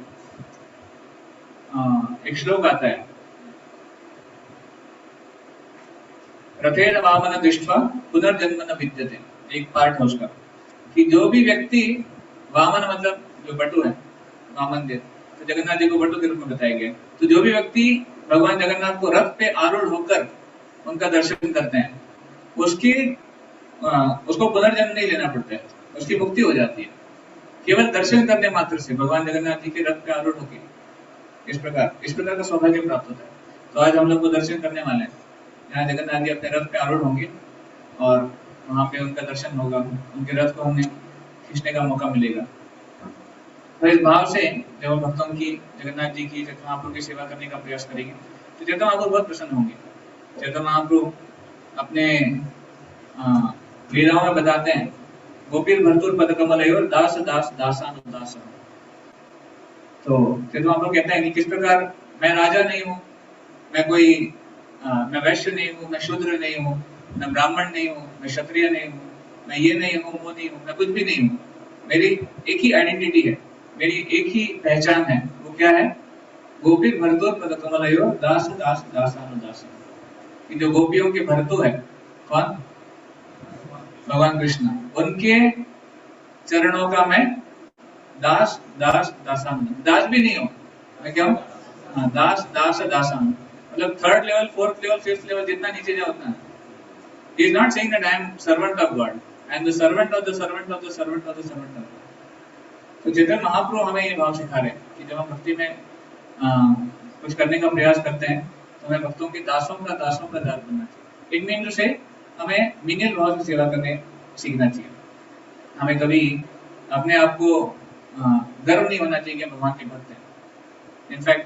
एक श्लोक आता है, रथेन वामन दृष्ट्वा पुनर्जन्म न विद्यते, एक पार्ट है उसका, कि जो भी व्यक्ति, वामन मतलब जो बटु है, वामन देव, तो जगन्नाथ जी को बटु के रूप में बताया गया। तो जो भी व्यक्ति भगवान जगन्नाथ को रथ पे आरूढ़ होकर उनका दर्शन करते हैं, उसकी उसको पुनर्जन्म नहीं लेना पड़ता है, उसकी मुक्ति हो जाती है केवल दर्शन करने मात्र से, भगवान जगन्नाथ जी के रथ पे आरूढ़ होकर। इस प्रकार का सौभाग्य प्राप्त होता है। तो आज हम लोग को दर्शन करने वाले हैं, यहाँ जगन्नाथ जी अपने रथ पे आरूढ़ होंगे और वहां पे उनका दर्शन होगा, उनके रथ को हमें खींचने का मौका मिलेगा। तो इस भाव से जब हम भक्तों की, जगन्नाथ जी की, चैतन्य महाप्रभु की सेवा करने का प्रयास करेंगे तो चैतन्य महाप्रभु बहुत प्रसन्न होंगे। चैतन्य महाप्रभु अपने लीलाओं में बताते हैं, गोपीर भरतुर पद कमलयोर दास दास दासानुदास। तो चैतन्य महाप्रभु कहते हैं कि किस प्रकार मैं राजा नहीं हूँ, मैं कोई मैं वैश्य नहीं हूँ, मैं शूद्र नहीं हूँ, मैं ब्राह्मण नहीं हूँ, मैं क्षत्रिय नहीं हूँ, मैं ये नहीं हूँ वो नहीं हूँ, मैं कुछ भी नहीं हूँ। मेरी एक ही आइडेंटिटी है, मेरी एक ही पहचान है। वो क्या है? गोपी भरतुर पद कमलयोर दास दास दासानुदास। कि जो गोपियों के भरतु है, कौन? भगवान कृष्ण, उनके चरणों का मैं दास दास दासान, दास भी नहीं हूँ, मैं क्या हूँ? दास दास दासान, मतलब third level, fourth level, fifth level, जितना नीचे जाओ उतना। He is not saying that I am servant of God, I am the servant of the servant of the servant of the servant of God। तो चैतन्य महाप्रभु हमें ये भाव सिखा रहे हैं कि जब हम भक्ति में कुछ करने का प्रयास करते हैं तो हमें भक्तों के दासों का दास बनना चाहिए। इट मीन टू से हमें मिनियल भाव से सेवा करने सीखना चाहिए। हमें कभी अपने आप को गर्व नहीं होना चाहिए कि भगवान के भक्त हैं। इनफैक्ट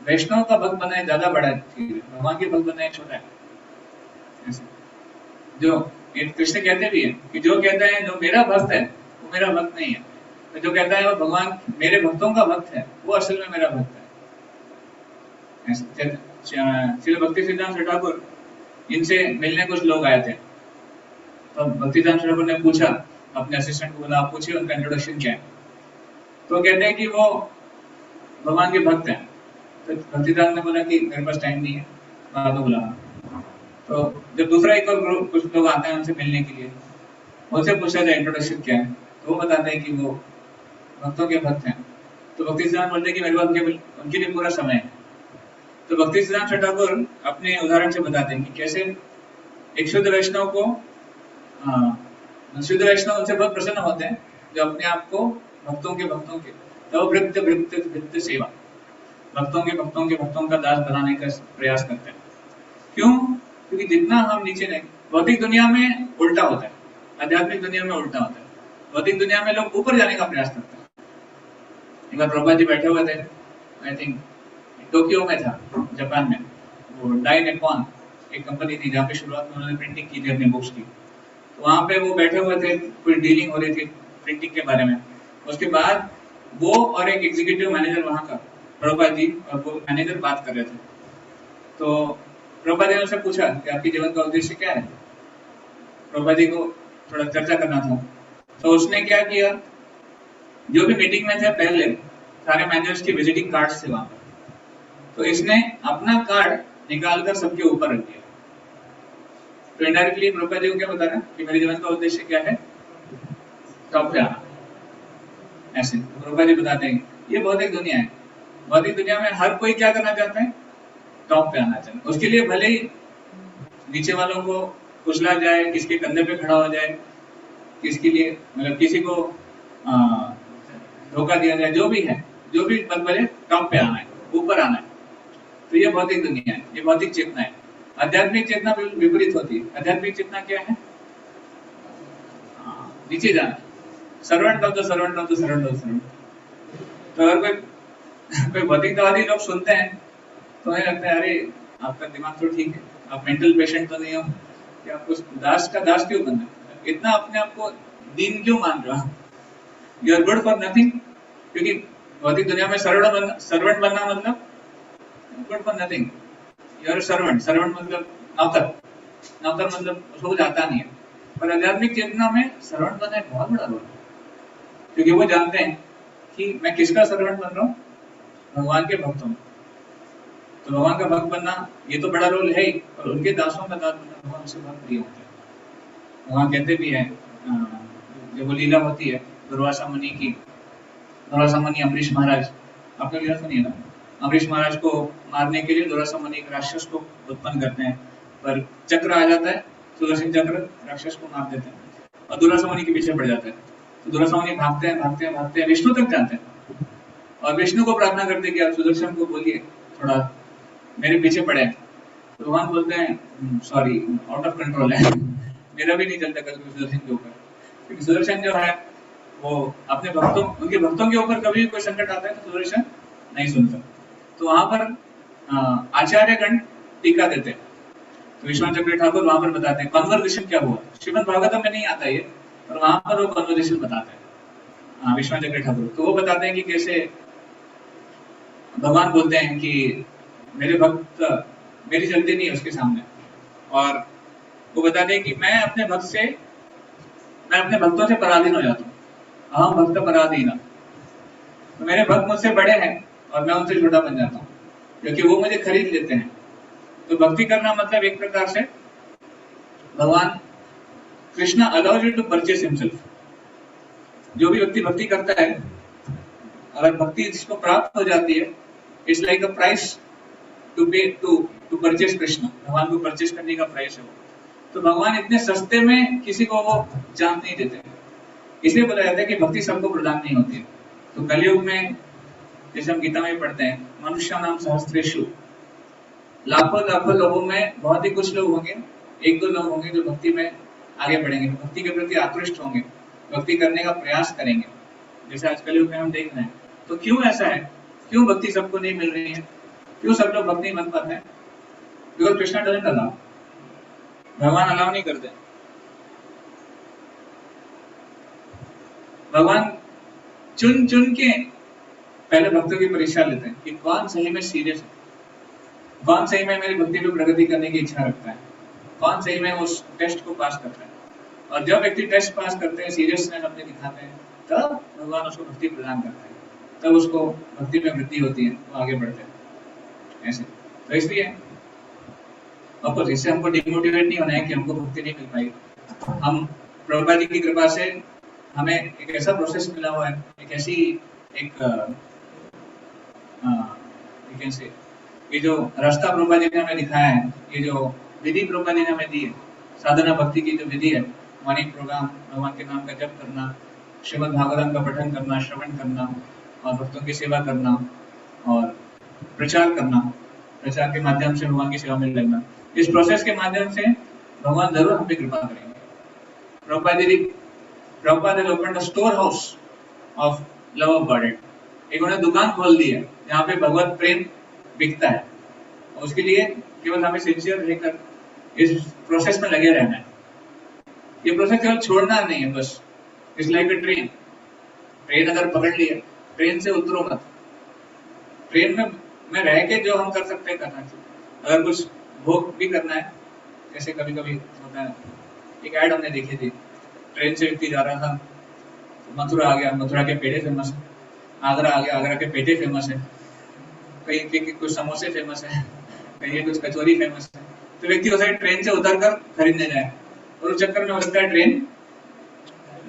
वैष्णव का भक्त बनना ज्यादा बड़ा चीज है, भगवान के भक्त बनना छोटा है। ऐसे जो कृष्ण कहते भी है कि जो कहता है जो मेरा भक्त है वो मेरा भक्त नहीं है, तो जो कहता है वो भगवान मेरे भक्तों का भक्त है वो असल में मेरा भक्त है। श्री भक्ति सिद्धांत ठाकुर, इनसे मिलने कुछ लोग आए थे, तो भक्ति सिद्धांत ठाकुर ने पूछा, अपने असिस्टेंट को बोला आप पूछिए उनका इंट्रोडक्शन क्या है। तो कहते हैं कि वो भगवान के भक्त हैं। तो भक्ति सिद्धांत ने बोला कि मेरे पास टाइम नहीं है, बाद में बुलाना। तो जब दूसरा एक और ग्रुप, कुछ लोग आते हैं उनसे मिलने के लिए, उनसे पूछा जाए इंट्रोडक्शन क्या है, तो वो बताते हैं कि वो भक्तों के भक्त हैं। तो भक्ति सिद्धांत बोलते हैं कि मेरे पास उनके लिए पूरा समय है। तो भक्ति सिद्धांत ठाकुर अपने उदाहरण से बताते हैं कि कैसे एक शुद्ध वैष्णव को, शुद्ध वैष्णव उनसे बहुत प्रसन्न होते हैं जो अपने आप को भक्तों के तो वृत्त वृत्त वृत्त सेवा, भक्तों का दास बनाने का प्रयास करते हैं। क्यों? क्योंकि जितना हम नीचे नहीं, भौतिक दुनिया में उल्टा होता है, आध्यात्मिक दुनिया में उल्टा होता है। भौतिक दुनिया में लोग ऊपर जाने का प्रयास करते हैं। एक बार प्रभुपाद जी बैठे हुए थे, आई थिंक टोक्यो में था, जापान में, वो डाई निप्पॉन एक कंपनी थी जहाँ पे शुरुआत में उन्होंने प्रिंटिंग की थी अपनी बुक्स की। तो वहाँ पे वो बैठे हुए थे, कोई डीलिंग हो रही थी प्रिंटिंग के बारे में। उसके बाद वो और एक एग्जीक्यूटिव मैनेजर वहाँ का, प्रभुपाद जी और वो मैनेजर बात कर रहे थे। तो प्रभुपाद जी ने उनसे पूछा कि आपके जीवन का उद्देश्य क्या है। प्रभुपाद जी को थोड़ा चर्चा करना था, तो उसने क्या किया, जो भी मीटिंग में थे पहले सारे मैनेजर्स की विजिटिंग कार्ड्स थे वहाँ पर, तो इसने अपना कार्ड निकालकर सबके ऊपर रख दिया। तो इनडायरेक्टली प्रभुपाद जी को क्या बता रहा है कि मेरे जीवन का उद्देश्य क्या है, टॉप पे आना। ऐसे प्रभुपाद जी बताते हैं ये भौतिक दुनिया है, भौतिक दुनिया में हर कोई क्या करना चाहता है, टॉप पे आना चाहता है। उसके लिए भले ही नीचे वालों को कुचला जाए, किसके कंधे पे खड़ा हो जाए, किसके लिए मतलब किसी को धोखा दिया जाए, जो भी है, जो भी बस भले टॉप पे आना है, ऊपर आना है। तो ये भौतिक दुनिया है, ये भौतिक चेतना है। आध्यात्मिक चेतना विपरीत होती है। आध्यात्मिक चेतना क्या है, नीचे जाना, servant of the servant of the servant of the servant. तो अगर कोई भौतिकतावादी लोग सुनते हैं तो उन्हें लगता है अरे आपका दिमाग तो ठीक है, आप मेंटल पेशेंट तो नहीं हो कि आपको दास का दास क्यों बनना है, इतना अपने आप को दीन क्यों मान रहे हो, you are good for nothing. क्योंकि भौतिक दुनिया में सर्वेंट बनना मतलब good for nothing, you are servant. Servant मतलब नौकर, नौकर मतलब उसको कुछ आता नहीं है। पर आध्यात्मिक चेतना में सर्वेंट बनना एक बहुत बड़ा रोल है, क्योंकि वो जानते हैं कि मैं किसका सर्वेंट बन रहा हूँ, भगवान के भक्तों में। तो भगवान का भक्त बनना ये तो बड़ा रोल है ही, और उनके दासों का दास बनना भगवान से बहुत प्रिय होता है। भगवान कहते भी है, जब वो लीला होती है दुर्वासा मुनि की, दुर्वासा मुनि अम्बरीश महाराज, आपने लीला सुनी है ना, अम्बरीश महाराज को मारने के लिए दुर्वासा मुनि एक राक्षस को उत्पन्न करते हैं, पर चक्र आ जाता है, सुदर्शन चक्र, राक्षस को मार देते हैं और दुर्वासा मुनि के पीछे पड़ जाता है। तो दुर्वासा मुनि भागते हैं भागते हैं भागते हैं, विष्णु तक जाते हैं और विष्णु को प्रार्थना करते हैं कि आप सुदर्शन को बोलिए थोड़ा मेरे पीछे पड़े हैं। तो भगवान बोलते हैं सॉरी, आउट ऑफ कंट्रोल है, मेरा भी नहीं चलता कभी सुदर्शन के ऊपर, क्योंकि सुदर्शन जो है वो अपने भक्तों, उनके भक्तों के ऊपर कभी कोई संकट आता है तो सुदर्शन नहीं सुनता। तो वहां पर आचार्यगण टीका देते हैं, तो विश्वनाथ चक्र ठाकुर वहां पर बताते हैं कन्वर्सेशन क्या हुआ। श्रीमद् भागवतम में नहीं आता ये, पर वहां पर वो कन्वर्सेशन बताते हैं विश्वनाथ चक्र ठाकुर। तो वो बताते हैं कि कैसे भगवान बोलते हैं कि मेरे भक्त, मेरी चलती नहीं है उसके सामने, और वो बताते हैं कि मैं अपने भक्तों से पराधीन हो जाता हूँ, अहम भक्त पराधीन। तो मेरे भक्त मुझसे बड़े हैं और मैं उनसे छोटा बन जाता हूँ, क्योंकि वो मुझे खरीद लेते हैं। तो भक्ति करना मतलब एक प्रकार से भगवान Krishna allows you to purchase himself. जो भी व्यक्ति भक्ति करता है, अगर भक्ति जिसको प्राप्त हो जाती है, it's like a price to pay to purchase Krishna, भगवान को परचेस करने का प्राइस है वो। तो भगवान इतने सस्ते में किसी को वो चांस नहीं देते, इसलिए बोला जाता है कि भक्ति सबको प्रदान नहीं होती है। तो कलयुग में जैसे हम गीता में पढ़ते हैं, मनुष्य नाम सहस्त्रेषु, लाखों लाखों लोगों में बहुत ही कुछ लोग होंगे, एक दो लोग होंगे जो भक्ति में आगे बढ़ेंगे, भक्ति के प्रति आकृष्ट होंगे, भक्ति करने का प्रयास करेंगे, जैसे आज कलयुग में हम देख रहे हैं। तो क्यों ऐसा है, क्यों भक्ति सबको नहीं मिल रही है, क्यों सब लोग भक्त नहीं बन पाते हैं? बिकॉज कृष्णा डजंट अलाउ, भगवान अलाउ नहीं करते। भगवान चुन चुन के पहले भक्तों की परीक्षा लेते हैं कि कौन सही में सीरियस है, कौन सही में मेरी भक्ति में प्रगति करने की इच्छा रखता है, कौन सही में उस टेस्ट को पास करता है। और जब व्यक्ति टेस्ट पास करते हैं, सीरियसनेस अपने दिखाते हैं, तब भगवान उसको भक्ति प्रदान करते हैं, तब उसको भक्ति में वृद्धि होती है, वो आगे बढ़ते हैं ऐसे। तो इसलिए ऑफकोर्स इससे हमको डिमोटिवेट नहीं होना है कि हमको भक्ति नहीं मिल पाई। हम प्रभुपाद जी की कृपा से हमें एक ऐसा प्रोसेस मिला हुआ है, एक ऐसी से ये जो रास्ता प्रभुपाद जी ने हमें दिखाया है, ये जो विधि प्रभुपाद जी ने हमें दी है, साधना भक्ति की जो विधि है, मॉर्निंग प्रोग्राम, भगवान के नाम का जप करना, श्रीमद् भागवतम का पठन करना, श्रवण करना, और भक्तों की सेवा करना, और प्रचार करना, प्रचार के माध्यम से भगवान की सेवा में लगना, इस प्रोसेस के माध्यम से भगवान जरूर हम पे कृपा करेंगे। प्रभुपाद ने opened the store house of love of God. एक उन्होंने दुकान खोल दी है जहाँ पे भगवत प्रेम बिकता है, और उसके लिए केवल हमें सिंसियर रहकर इस प्रोसेस में लगे रहना है। ये प्रोसेस केवल छोड़ना नहीं है बस, it's like a train. Train अगर पकड़ लिया, ट्रेन से उतरो मत, ट्रेन में रह के जो हम कर सकते हैं करना चाहिए। अगर कुछ भोग भी करना है, जैसे कभी कभी होता है, एक ऐड हमने देखी थी, ट्रेन से व्यक्ति जा रहा था, मथुरा आ गया, मथुरा के पेड़े फेमस है, आगरा आ गया, आगरा के पेड़े फेमस है, कहीं कुछ समोसे फेमस है, कहीं कुछ कचौरी फेमस है। तो व्यक्ति उसे ट्रेन से उतर कर खरीदने जाए, और उस चक्कर में हो सकता है ट्रेन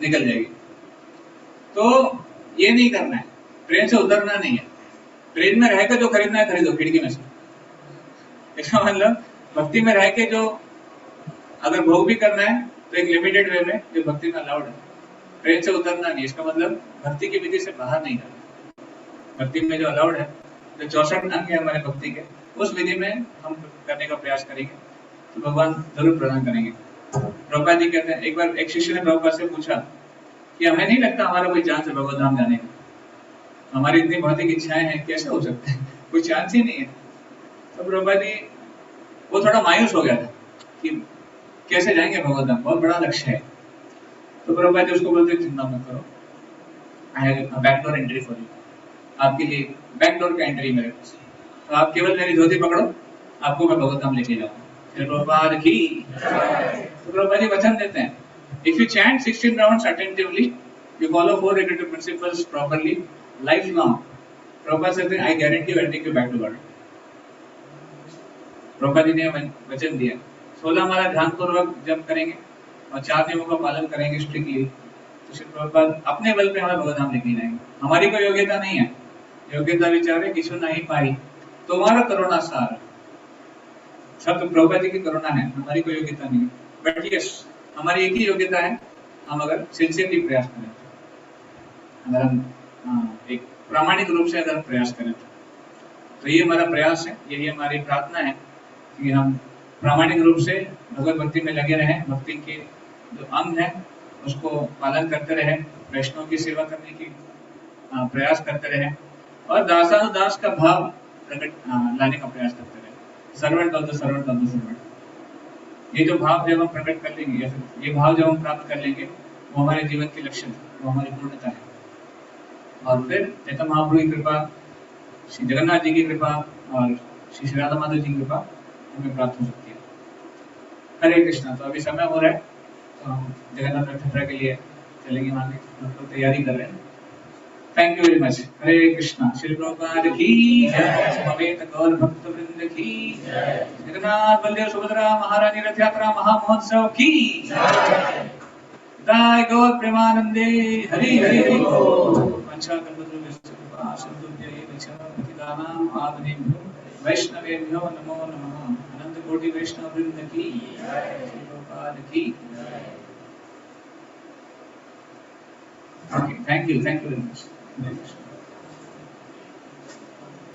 निकल जाएगी। तो ये नहीं करना है, ट्रेन से उतरना नहीं है, ट्रेन में रहकर जो खरीदना है खरीदो खिड़की में से। इसका मतलब भक्ति में रह के जो अगर भोग भी करना है तो एक लिमिटेड वे में, जो भक्ति में अलाउड है। ट्रेन से उतरना नहीं, इसका मतलब भक्ति की विधि से बाहर नहीं जाना। भक्ति में जो अलाउड है, जो 64 अंग है हमारे भक्ति के, उस विधि में हम करने का प्रयास करेंगे तो भगवान जरूर प्रदान करेंगे। प्रभुपाद जी कहते हैं, एक बार एक शिष्य ने प्रभुपाद से पूछा कि हमें नहीं लगता हमारा कोई चांस है भगवत धाम जाने का, हमारी इतनी भौतिक इच्छाएं हैं, कैसे हो सकते हैं, कोई चांस ही नहीं है। तो प्रभुपाद जी वो थोड़ा मायूस हो गया था कि कैसे जाएंगे भगवत धाम, बहुत बड़ा लक्ष्य है। तो प्रभुपाद जी उसको बोलते चिंता मत करो, I have backdoor entry for you, आपके लिए बैकडोर का एंट्री मेरे पास, तो आप केवल मेरी धोती पकड़ो, आपको मैं भगवत धाम लेके जाऊंगा। फिर प्रभुपाद की तो प्रभुपाद जी वचन देते हैं, if you chant 16 rounds attentively, you follow 4 regulative principles properly, lifelong, Prabhupada said, I guarantee you, I'll take you back to God. Prabhupada ji ने वचन दिया, 16 माला ध्यान पूर्वक जप करेंगे और 4 नियमों का पालन करेंगे स्ट्रिक्टली, तो श्री प्रभुपाद अपने बल पे हमें भगवत धाम लेके जाएंगे। हमारी कोई योग्यता नहीं है, योग्यता विचारे किसी नहीं पाई, तुम्हारा करुणा सार, सब तो प्रभुपाद जी की करुणा है, हमारी कोई योग्यता नहीं है। बट यस, हमारी एक ही योग्यता है, हम अगर सिंसियरली प्रयास करें, अगर हम एक प्रामाणिक रूप से अगर प्रयास करें, तो ये हमारा प्रयास है, यही हमारी प्रार्थना है कि हम प्रामाणिक रूप से भगवत भक्ति में लगे रहें, भक्ति के जो अंग है उसको पालन करते रहें, वैष्णव की सेवा करने की प्रयास करते रहें और दासानुदास का भाव प्रकट लाने का प्रयास करते रहें, servant of the servant of the servant. ये जो भाव जब हम प्रकट कर लेंगे या फिर ये भाव जब हम प्राप्त कर लेंगे, वो हमारे जीवन की लक्ष्य है, वो हमारी पूर्णता है। और फिर चैतन्य महाप्रभु की कृपा, श्री जगन्नाथ जी की कृपा और श्री राधा माधव जी की कृपा हमें प्राप्त हो सकती है। हरे कृष्णा। तो अभी समय हो रहा है, तो हम जगन्नाथ रथ यात्रा के लिए चलेंगे, वहां की हम लोग तैयारी कर रहे हैं। Thank you very much. Hare Krishna. Shri Prabhupada की जय, समवेत गौर भक्त वृंद की जय, जगन्नाथ बलदेव सुभद्रा महारानी रथ यात्रा महामहोत्सव की जय, जय गौर प्रेमानंदे। हरि हरि हरि बोल। वंशा कल्पतरुभ्यश्च कृपा सिन्धुभ्यैव च पतितानां पावनेभ्यो वैष्णवेभ्यो नमो नमः। अनंत कोटि वैष्णव वृंद की जय, श्री प्रभुपाद की जय। Okay, thank you very much.